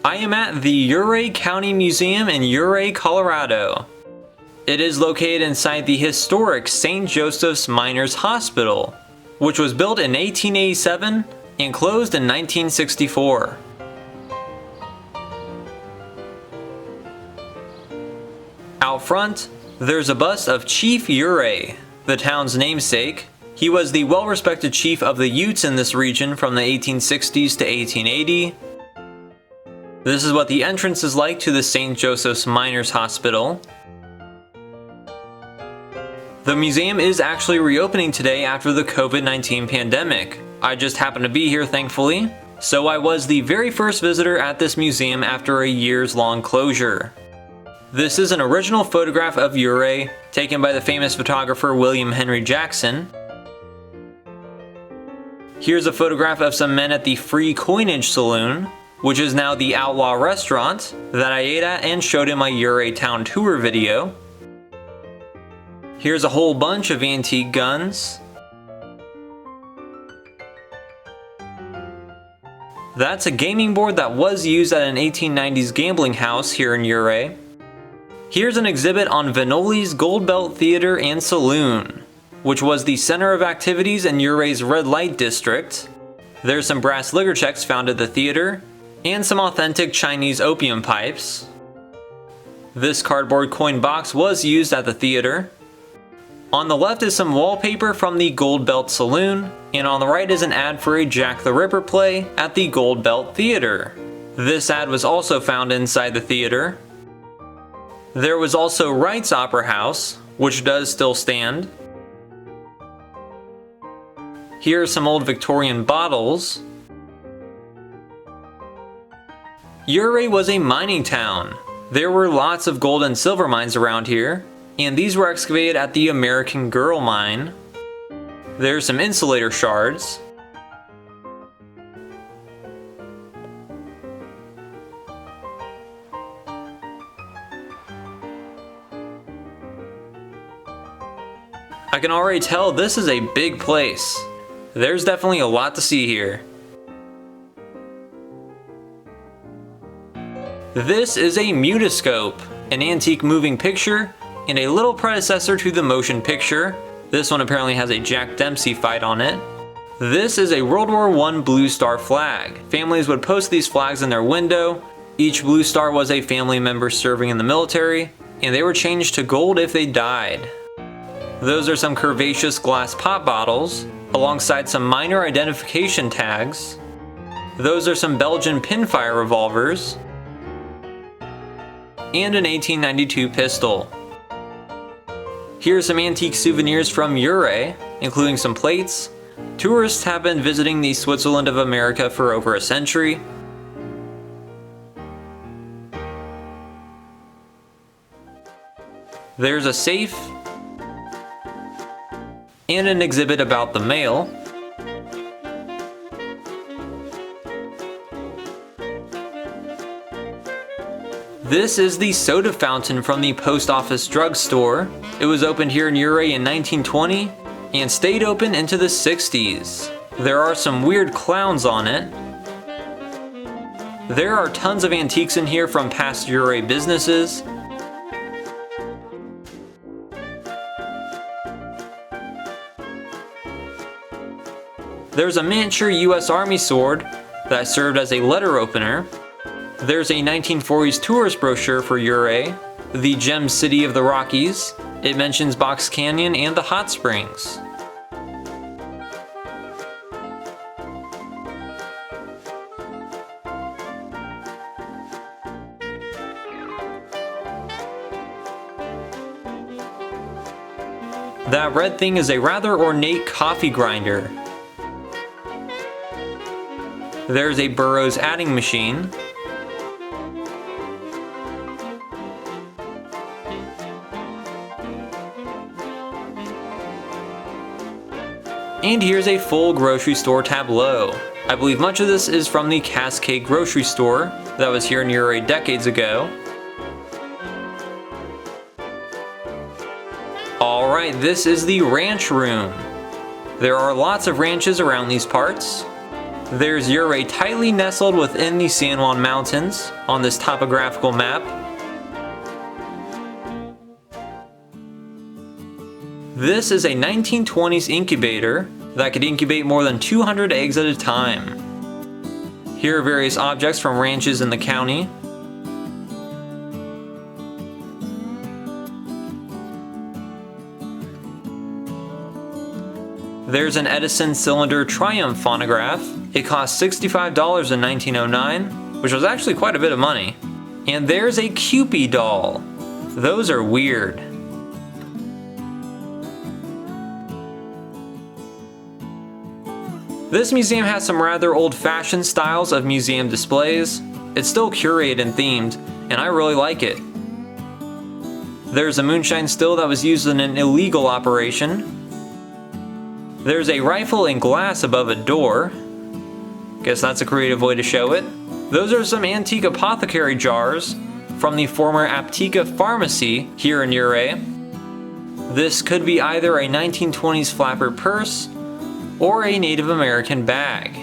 I am at the Ouray County Museum in Ouray, Colorado. It is located inside the historic St. Joseph's Miners Hospital, which was built in 1887 and closed in 1964. Out front, there's a bust of Chief Ouray, the town's namesake. He was the well-respected chief of the Utes in this region from the 1860s to 1880. This is what the entrance is like to the St. Joseph's Miners Hospital. The museum is actually reopening today after the COVID-19 pandemic. I just happened to be here, thankfully, so I was the very first visitor at this museum after a years-long closure. This is an original photograph of Ouray, taken by the famous photographer William Henry Jackson. Here's a photograph of some men at the Free Coinage Saloon, which is now the Outlaw Restaurant that I ate at and showed in my Ouray Town Tour video. Here's a whole bunch of antique guns. That's a gaming board that was used at an 1890s gambling house here in Ouray. Here's an exhibit on Vinoli's Gold Belt Theater and Saloon, which was the center of activities in Ouray's red light district. There's some brass liquor checks found at the theater, and some authentic Chinese opium pipes. This cardboard coin box was used at the theater. On the left is some wallpaper from the Gold Belt Saloon, and on the right is an ad for a Jack the Ripper play at the Gold Belt Theater. This ad was also found inside the theater. There was also Wright's Opera House, which does still stand. Here are some old Victorian bottles. Ouray was a mining town. There were lots of gold and silver mines around here, and these were excavated at the American Girl mine. There's some insulator shards. I can already tell this is a big place. There's definitely a lot to see here. This is a mutoscope, an antique moving picture, and a little predecessor to the motion picture. This one apparently has a Jack Dempsey fight on it. This is a World War I Blue Star flag. Families would post these flags in their window. Each blue star was a family member serving in the military, and they were changed to gold if they died. Those are some curvaceous glass pop bottles, alongside some minor identification tags. Those are some Belgian pinfire revolvers, and an 1892 pistol. Here's some antique souvenirs from Ouray, including some plates. Tourists have been visiting the Switzerland of America for over a century. There's a safe, and an exhibit about the mail. This is the soda fountain from the post office drugstore. It was opened here in Ouray in 1920 and stayed open into the 60s. There are some weird clowns on it. There are tons of antiques in here from past Ouray businesses. There's a miniature US Army sword that served as a letter opener. There's a 1940s tourist brochure for Ouray, the Gem City of the Rockies. It mentions Box Canyon and the hot springs. That red thing is a rather ornate coffee grinder. There's a Burroughs adding machine. And here's a full grocery store tableau. I believe much of this is from the Cascade grocery store that was here in Ouray decades ago. Alright, this is the ranch room. There are lots of ranches around these parts. There's Ouray tightly nestled within the San Juan Mountains on this topographical map. This is a 1920s incubator that could incubate more than 200 eggs at a time. Here are various objects from ranches in the county. There's an Edison cylinder Triumph phonograph. It cost $65 in 1909, which was actually quite a bit of money. And there's a Kewpie doll. Those are weird. This museum has some rather old-fashioned styles of museum displays. It's still curated and themed, and I really like it. There's a moonshine still that was used in an illegal operation. There's a rifle in glass above a door. Guess that's a creative way to show it. Those are some antique apothecary jars from the former Aptica Pharmacy here in Ouray. This could be either a 1920s flapper purse or a Native American bag.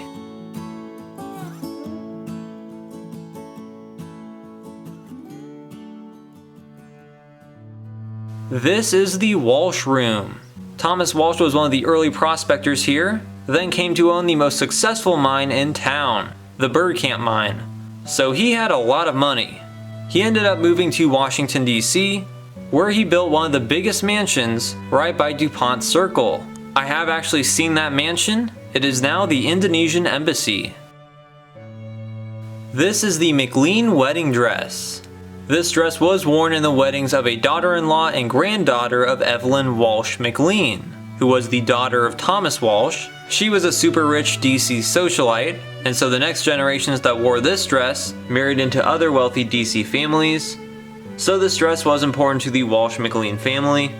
This is the Walsh Room. Thomas Walsh was one of the early prospectors here, then came to own the most successful mine in town, the Bird Camp Mine. So he had a lot of money. He ended up moving to Washington, D.C., where he built one of the biggest mansions right by DuPont Circle. I have actually seen that mansion. It is now the Indonesian Embassy. This is the McLean wedding dress. This dress was worn in the weddings of a daughter-in-law and granddaughter of Evelyn Walsh McLean, who was the daughter of Thomas Walsh. She was a super rich DC socialite, and so the next generations that wore this dress married into other wealthy DC families. So this dress was important to the Walsh McLean family.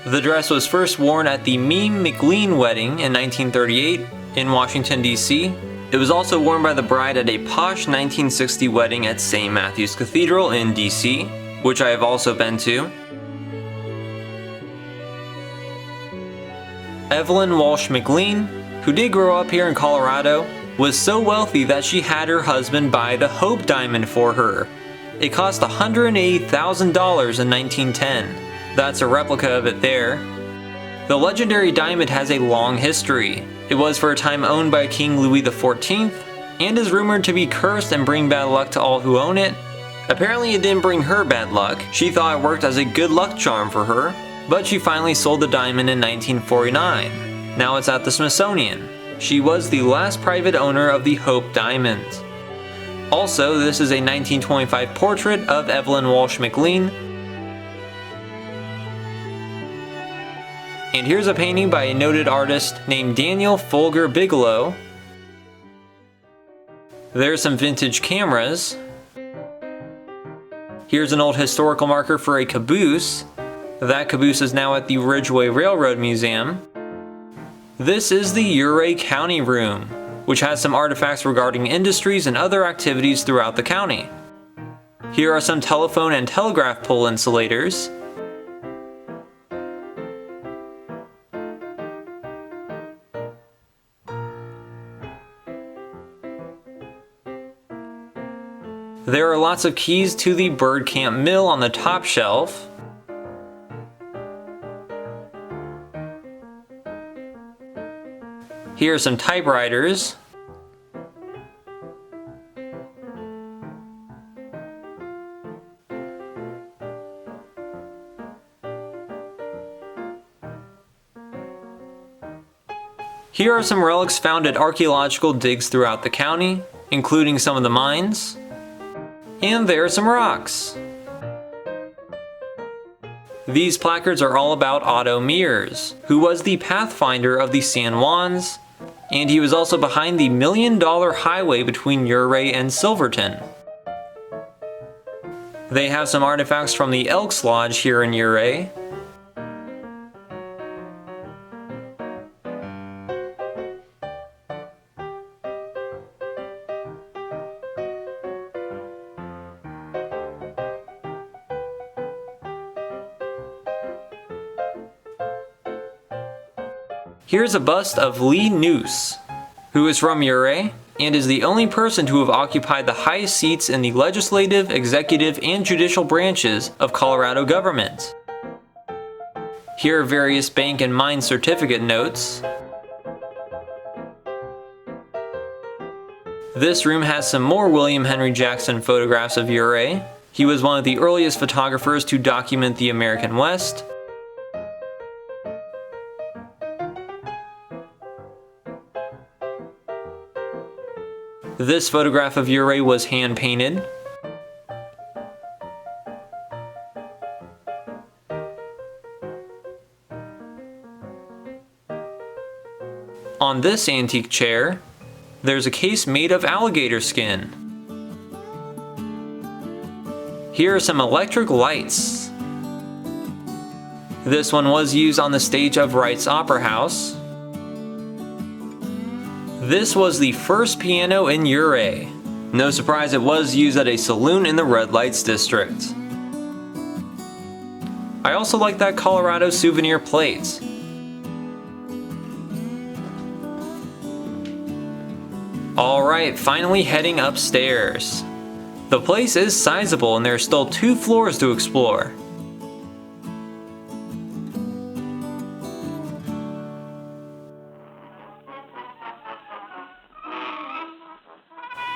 The dress was first worn at the Meme McLean wedding in 1938 in Washington, D.C. It was also worn by the bride at a posh 1960 wedding at St. Matthew's Cathedral in D.C., which I have also been to. Evelyn Walsh McLean, who did grow up here in Colorado, was so wealthy that she had her husband buy the Hope Diamond for her. It cost $180,000 in 1910. That's a replica of it there. The legendary diamond has a long history. It was for a time owned by King Louis XIV, and is rumored to be cursed and bring bad luck to all who own it. Apparently it didn't bring her bad luck. She thought it worked as a good luck charm for her, but she finally sold the diamond in 1949. Now it's at the Smithsonian. She was the last private owner of the Hope Diamond. Also, this is a 1925 portrait of Evelyn Walsh McLean. And here's a painting by a noted artist named Daniel Folger Bigelow. There's some vintage cameras. Here's an old historical marker for a caboose. That caboose is now at the Ridgeway Railroad Museum. This is the Ouray County Room, which has some artifacts regarding industries and other activities throughout the county. Here are some telephone and telegraph pole insulators. There are lots of keys to the Bird Camp Mill on the top shelf. Here are some typewriters. Here are some relics found at archaeological digs throughout the county, including some of the mines. And there are some rocks. These placards are all about Otto Mears, who was the pathfinder of the San Juans, and he was also behind the $1 Million highway between Ouray and Silverton. They have some artifacts from the Elks Lodge here in Ouray. Here's a bust of Lee Noose, who is from Ouray, and is the only person to have occupied the highest seats in the legislative, executive, and judicial branches of Colorado government. Here are various bank and mine certificate notes. This room has some more William Henry Jackson photographs of Ouray. He was one of the earliest photographers to document the American West. This photograph of Ouray was hand-painted. On this antique chair, there's a case made of alligator skin. Here are some electric lights. This one was used on the stage of Wright's Opera House. This was the first piano in Ouray. No surprise it was used at a saloon in the Red Lights district. I also like that Colorado souvenir plate. Alright, finally heading upstairs. The place is sizable and there are still 2 floors to explore.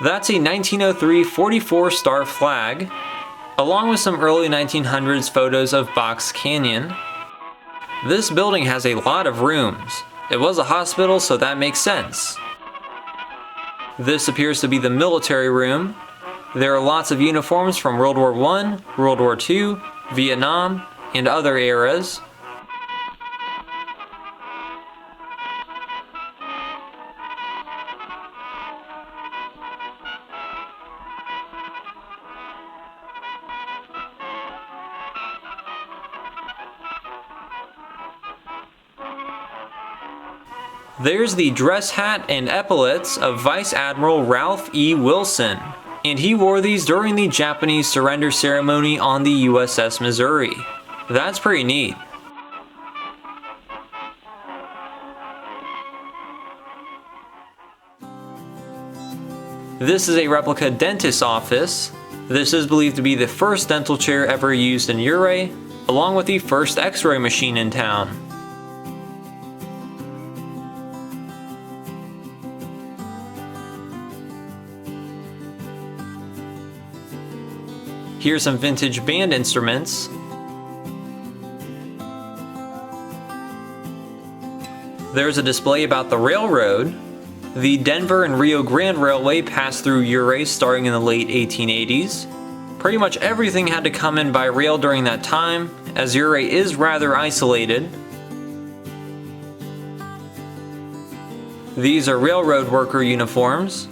That's a 1903 44-star flag, along with some early 1900s photos of Box Canyon. This building has a lot of rooms. It was a hospital, so that makes sense. This appears to be the military room. There are lots of uniforms from World War I, World War II, Vietnam, and other eras. There's the dress hat and epaulets of Vice Admiral Ralph E. Wilson, and he wore these during the Japanese surrender ceremony on the USS Missouri. That's pretty neat. This is a replica dentist's office. This is believed to be the first dental chair ever used in Ouray, along with the first x-ray machine in town. Here's some vintage band instruments. There's a display about the railroad. The Denver and Rio Grande Railway passed through Ouray starting in the late 1880s. Pretty much everything had to come in by rail during that time, as Ouray is rather isolated. These are railroad worker uniforms.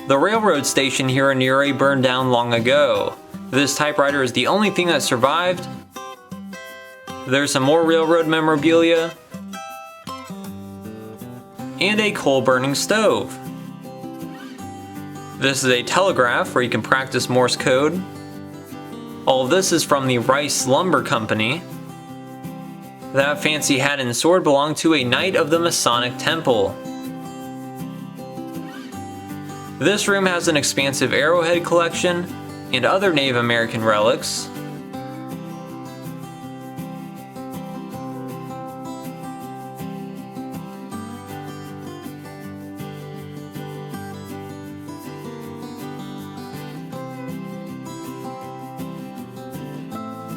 The railroad station here in Ouray burned down long ago. This typewriter is the only thing that survived. There's some more railroad memorabilia. And a coal-burning stove. This is a telegraph where you can practice Morse code. All of this is from the Rice Lumber Company. That fancy hat and sword belonged to a knight of the Masonic Temple. This room has an expansive arrowhead collection and other Native American relics.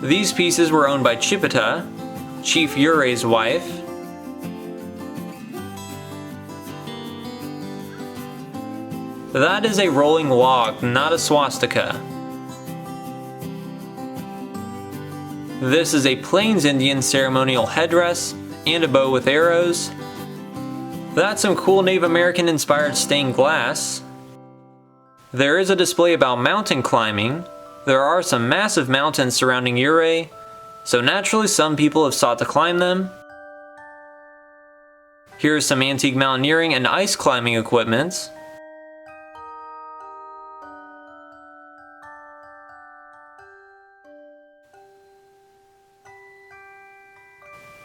These pieces were owned by Chipeta, Chief Ouray's wife. That is a rolling log, not a swastika. This is a Plains Indian ceremonial headdress and a bow with arrows. That's some cool Native American inspired stained glass. There is a display about mountain climbing. There are some massive mountains surrounding Ouray, so naturally some people have sought to climb them. Here's some antique mountaineering and ice climbing equipment.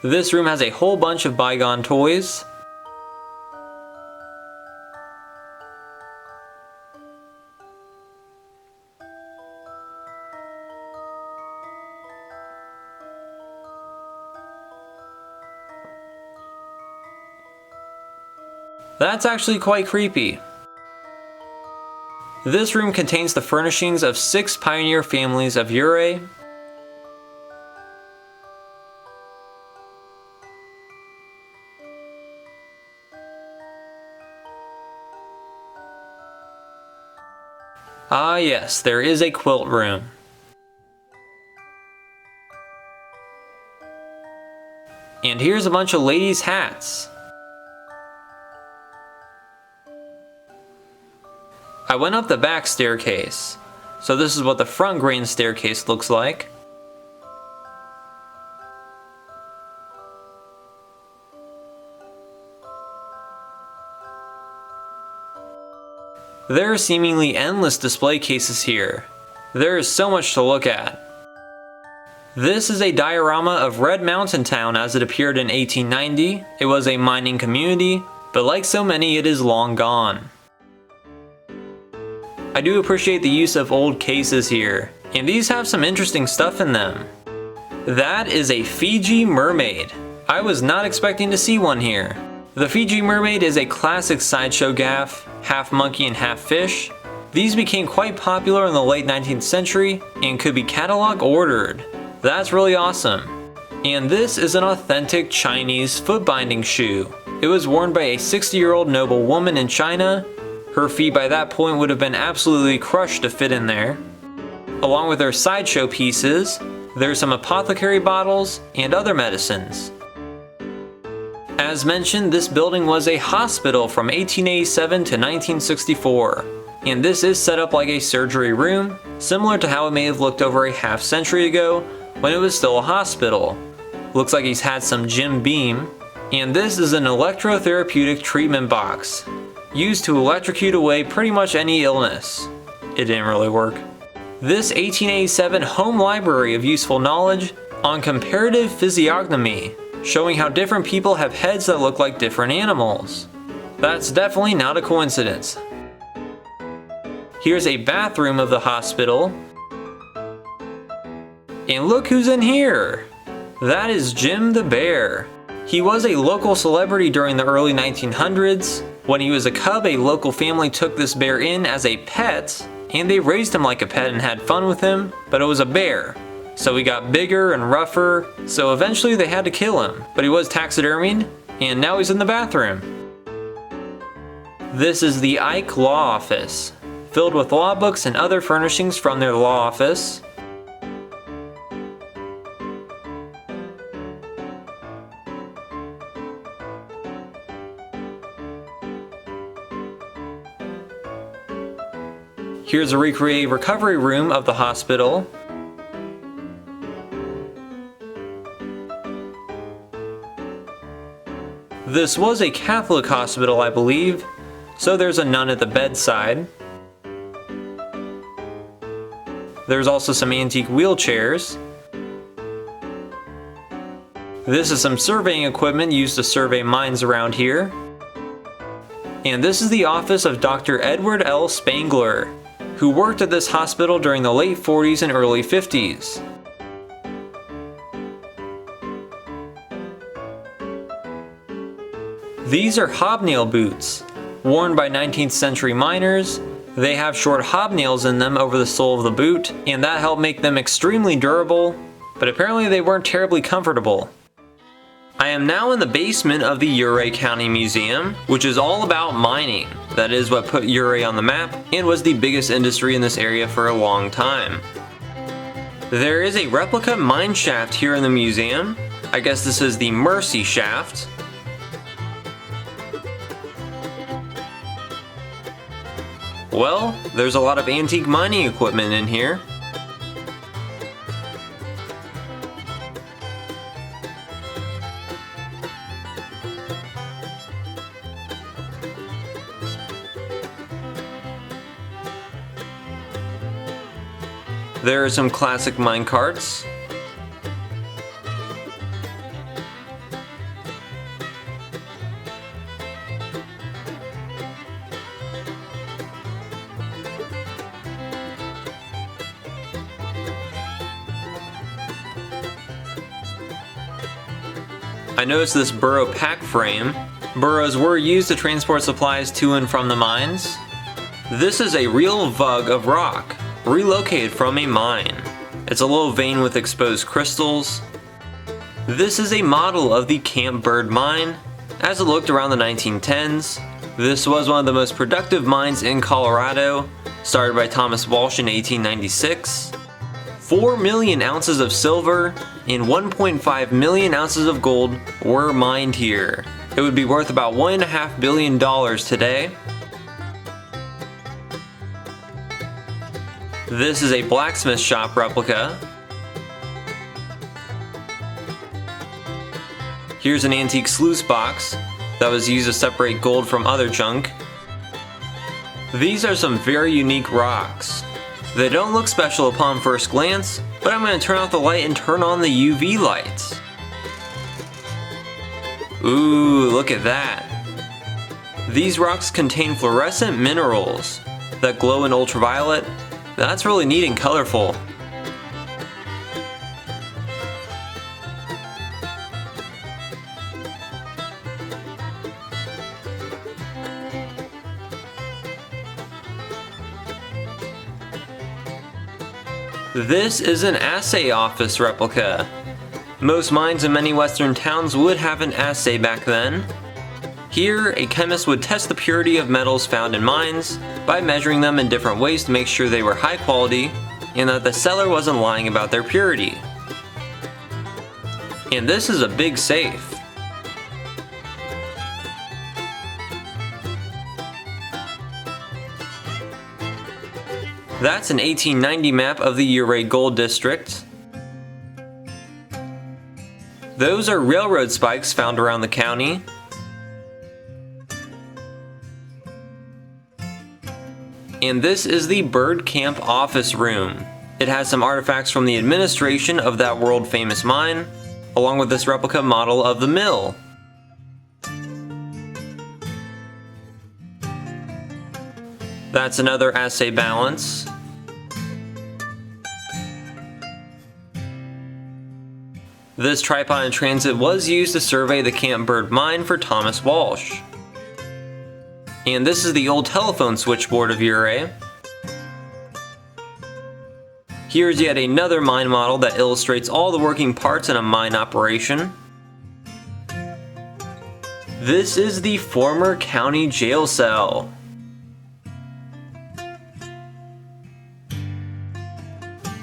This room has a whole bunch of bygone toys. That's actually quite creepy. This room contains the furnishings of 6 pioneer families of Ouray. Ah yes, there is a quilt room. And here's a bunch of ladies' hats. I went up the back staircase, so this is what the front grand staircase looks like. There are seemingly endless display cases here. There is so much to look at. This is a diorama of Red Mountain Town as it appeared in 1890. It was a mining community, but like so many, it is long gone. I do appreciate the use of old cases here, and these have some interesting stuff in them. That is a Feejee Mermaid. I was not expecting to see one here. The Feejee Mermaid is a classic sideshow gaff, half monkey and half fish. These became quite popular in the late 19th century and could be catalog ordered. That's really awesome. And this is an authentic Chinese foot binding shoe. It was worn by a 60-year-old noble woman in China. Her feet by that point would have been absolutely crushed to fit in there. Along with their sideshow pieces, there's some apothecary bottles and other medicines. As mentioned, this building was a hospital from 1887 to 1964, and this is set up like a surgery room, similar to how it may have looked over a half century ago when it was still a hospital. Looks like he's had some Jim Beam, and this is an electrotherapeutic treatment box, used to electrocute away pretty much any illness. It didn't really work. This 1887 home library of useful knowledge on comparative physiognomy, showing how different people have heads that look like different animals. That's definitely not a coincidence. Here's a bathroom of the hospital. And look who's in here! That is Jim the Bear. He was a local celebrity during the early 1900s. When he was a cub, a local family took this bear in as a pet, and they raised him like a pet and had fun with him, but it was a bear. So he got bigger and rougher, so eventually they had to kill him. But he was taxidermied, and now he's in the bathroom. This is the Ike Law Office, filled with law books and other furnishings from their law office. Here's a recreated recovery room of the hospital. This was a Catholic hospital, I believe, so there's a nun at the bedside. There's also some antique wheelchairs. This is some surveying equipment used to survey mines around here. And this is the office of Dr. Edward L. Spangler, who worked at this hospital during the late 40s and early 50s. These are hobnail boots, worn by 19th century miners. They have short hobnails in them over the sole of the boot, and that helped make them extremely durable, but apparently they weren't terribly comfortable. I am now in the basement of the Ouray County Museum, which is all about mining. That is what put Ouray on the map, and was the biggest industry in this area for a long time. There is a replica mine shaft here in the museum. I guess this is the Mercy shaft. Well, there's a lot of antique mining equipment in here. There are some classic mine carts. I noticed this burro pack frame. Burros were used to transport supplies to and from the mines. This is a real vug of rock, relocated from a mine. It's a little vein with exposed crystals. This is a model of the Camp Bird mine, as it looked around the 1910s. This was one of the most productive mines in Colorado, started by Thomas Walsh in 1896. 4 million ounces of silver and 1.5 million ounces of gold were mined here. It would be worth about $1.5 billion today. This is a blacksmith shop replica. Here's an antique sluice box that was used to separate gold from other junk. These are some very unique rocks. They don't look special upon first glance, but I'm going to turn off the light and turn on the UV lights. Ooh, look at that. These rocks contain fluorescent minerals that glow in ultraviolet. That's really neat and colorful. This is an assay office replica. Most mines in many western towns would have an assay back then. Here, a chemist would test the purity of metals found in mines by measuring them in different ways to make sure they were high quality and that the seller wasn't lying about their purity. And this is a big safe. That's an 1890 map of the Ouray Gold District. Those are railroad spikes found around the county. And this is the Bird Camp office room. It has some artifacts from the administration of that world famous mine, along with this replica model of the mill. That's another assay balance. This tripod in transit was used to survey the Camp Bird mine for Thomas Walsh. And this is the old telephone switchboard of Ouray. Here's yet another mine model that illustrates all the working parts in a mine operation. This is the former county jail cell.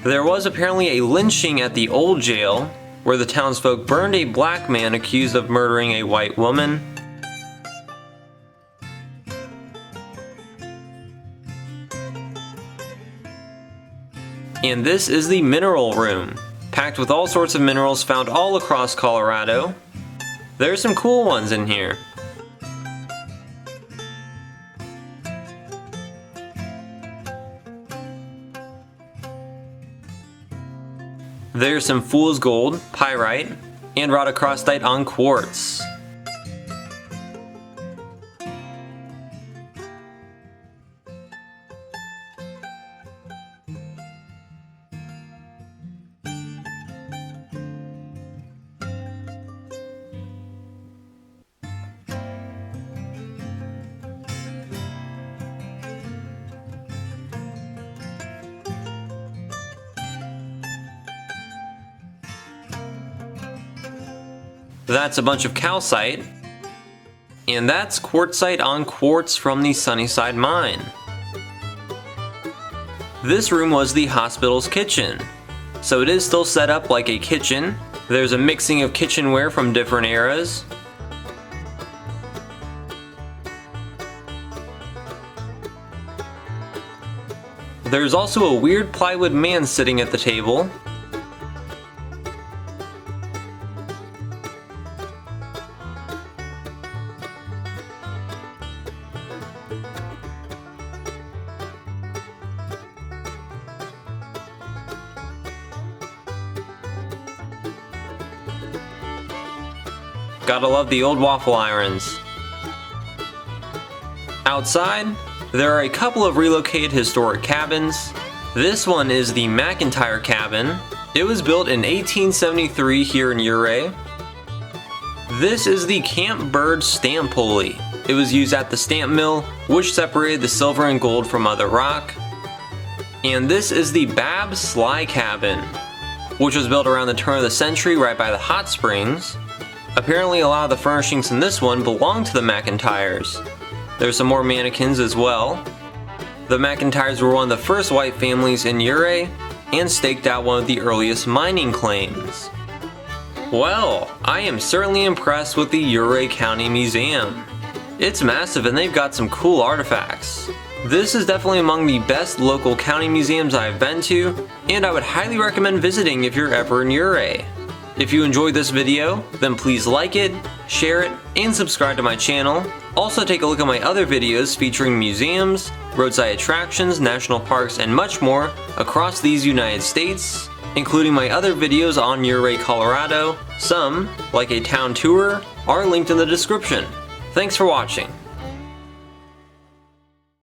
There was apparently a lynching at the old jail, where the townsfolk burned a black man accused of murdering a white woman. And this is the mineral room, packed with all sorts of minerals found all across Colorado. There's some cool ones in here. There's some fool's gold, pyrite, and rhodocrostite on quartz. That's a bunch of calcite, and that's quartzite on quartz from the Sunnyside mine. This room was the hospital's kitchen, so it is still set up like a kitchen. There's a mixing of kitchenware from different eras. There's also a weird plywood man sitting at the table. Gotta love the old waffle irons. Outside, there are a couple of relocated historic cabins. This one is the McIntyre cabin. It was built in 1873 here in Ouray. This is the Camp Bird stamp pulley. It was used at the stamp mill, which separated the silver and gold from other rock. And this is the Bab Sly Cabin, which was built around the turn of the century right by the hot springs. Apparently a lot of the furnishings in this one belong to the McIntyres. There's some more mannequins as well. The McIntyres were one of the first white families in Ouray and staked out one of the earliest mining claims. Well, I am certainly impressed with the Ouray County Museum. It's massive and they've got some cool artifacts. This is definitely among the best local county museums I've been to, and I would highly recommend visiting if you're ever in Ouray. If you enjoyed this video, then please like it, share it, and subscribe to my channel. Also take a look at my other videos featuring museums, roadside attractions, national parks, and much more across these United States, including my other videos on Ouray, Colorado. Some, like a town tour, are linked in the description. Thanks for watching.